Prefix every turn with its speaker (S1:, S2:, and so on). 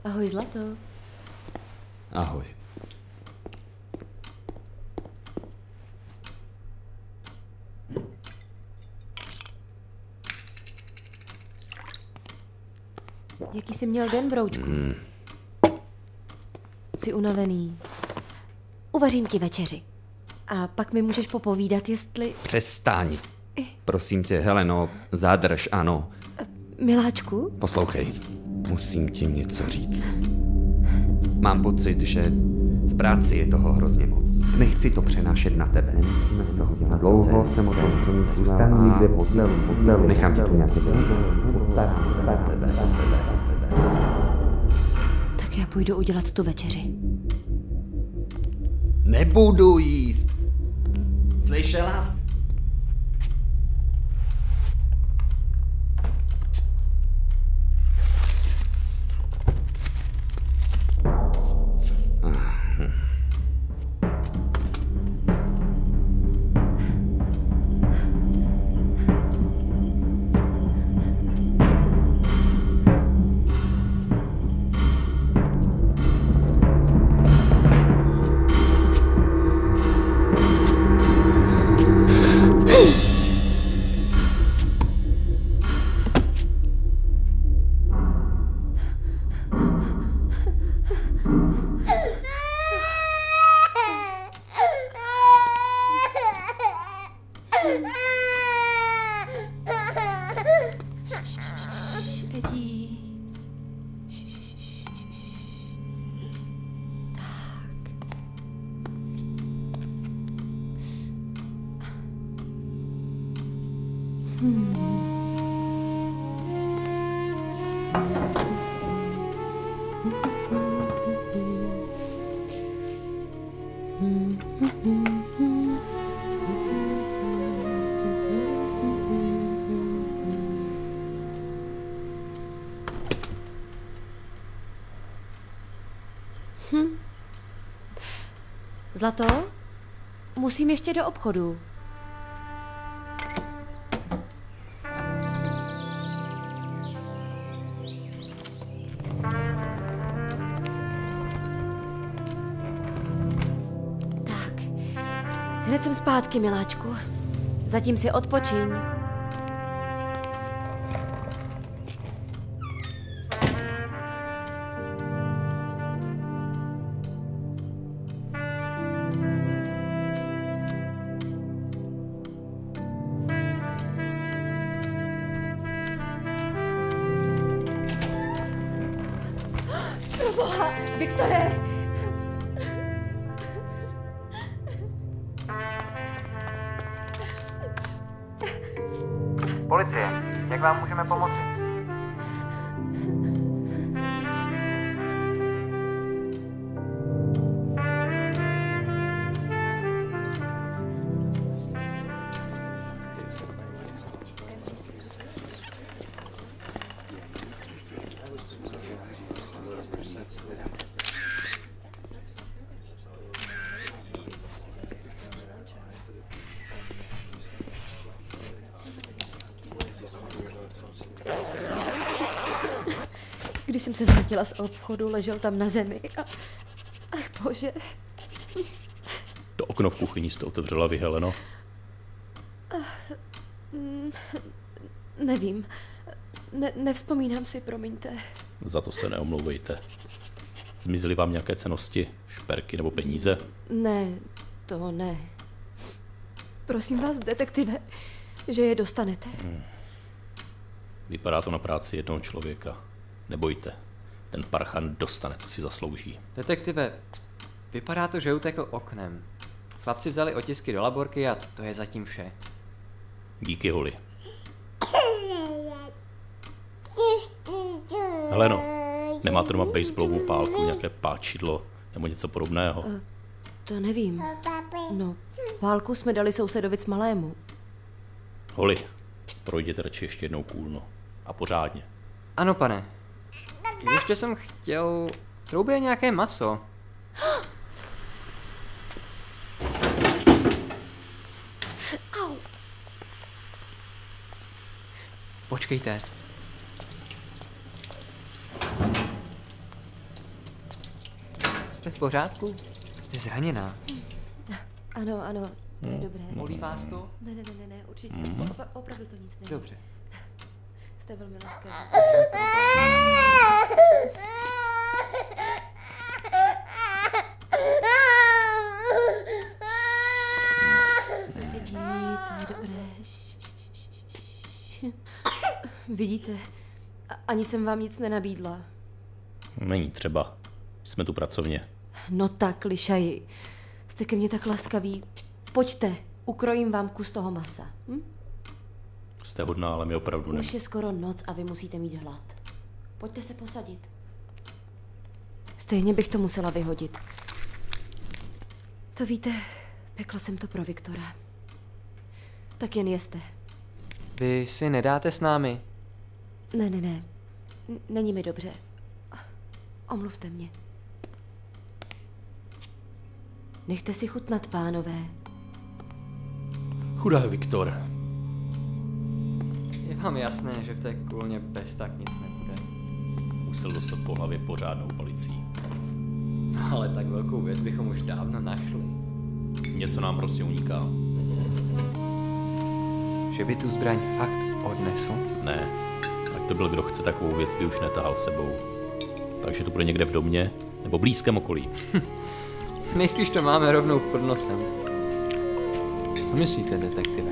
S1: Ahoj, Zlato.
S2: Ahoj.
S1: Jaký jsi měl den, broučku? Jsi unavený. Uvařím ti večeři. A pak mi můžeš popovídat, jestli...
S2: Přestaň. Prosím tě, Heleno, zadrž, ano.
S1: Miláčku?
S2: Poslouchej, musím ti něco říct. Mám pocit, že v práci je toho hrozně moc. Nechci to přenášet na tebe. Nemusíme z toho dělat. Dlouho jsem o tom přemýšlel a někde v hotelu. Nechám ti tu nějaké
S1: Tak já půjdu udělat tu večeři.
S2: Nebudu jíst. Slyšela jsi?
S1: Zlato? Musím ještě do obchodu. Tak. Hned jsem zpátky, miláčku. Zatím si odpočiň. Proboha, Viktore!
S3: Policie, jak vám můžeme pomoci?
S1: Když jsem se vrátila z obchodu, ležel tam na zemi a... Ach bože.
S4: To okno v kuchyni jste otevřela vy, Heleno?
S1: Nevím. Nevzpomínám si, promiňte.
S4: Za to se neomlouvejte. Zmizely vám nějaké cennosti, šperky nebo peníze?
S1: Ne, to ne. Prosím vás, detektive, že je dostanete.
S4: Vypadá to na práci jednoho člověka. Nebojte, ten parchan dostane, co si zaslouží.
S5: Detektive, vypadá to, že utekl oknem. Chlapci vzali otisky do laborky a to je zatím vše.
S4: Díky, Holly. Heleno, nemáte doma baseballovou pálku, nějaké páčidlo nebo něco podobného?
S1: To nevím. No, pálku jsme dali sousedovi malému.
S4: Holly, projděte radši ještě jednou kůlno. A pořádně.
S5: Ano, pane. Ještě jsem chtěl... V troubě je nějaké maso.
S1: Au.
S5: Počkejte. Jste v pořádku? Jste zraněná.
S1: Ano, to je dobré.
S5: Bolí vás to?
S1: Ne, určitě. Opravdu to nic není.
S5: Dobře.
S1: Jste velmi laskavý. To je dobré. Vidíte, ani jsem vám nic nenabídla.
S4: Není třeba. Jsme tu pracovně.
S1: No tak, lišaji. Jste ke mně tak laskaví. Pojďte, ukrojím vám kus toho masa.
S4: Jste hodná, ale my opravdu ne.
S1: Už je skoro noc a vy musíte mít hlad. Pojďte se posadit. Stejně bych to musela vyhodit. To víte, pekla jsem to pro Viktora. Tak jen jeste.
S5: Vy si nedáte s námi?
S1: Ne. Není mi dobře. Omluvte mě. Nechte si chutnat, pánové.
S4: Chudá Viktor.
S5: Je vám jasné, že v té kůlně bez tak nic nebude.
S4: Musel dostat po hlavě pořádnou palicí.
S5: Ale tak velkou věc bychom už dávno našli.
S4: Něco nám prostě uniká.
S5: Že by tu zbraň fakt odnesl?
S4: Ne. Ať to byl kdo chce, takovou věc by už netahal sebou. Takže to bude někde v domě nebo blízkém okolí.
S5: Nejspíš to máme rovnou pod nosem. Co myslíte, detektive?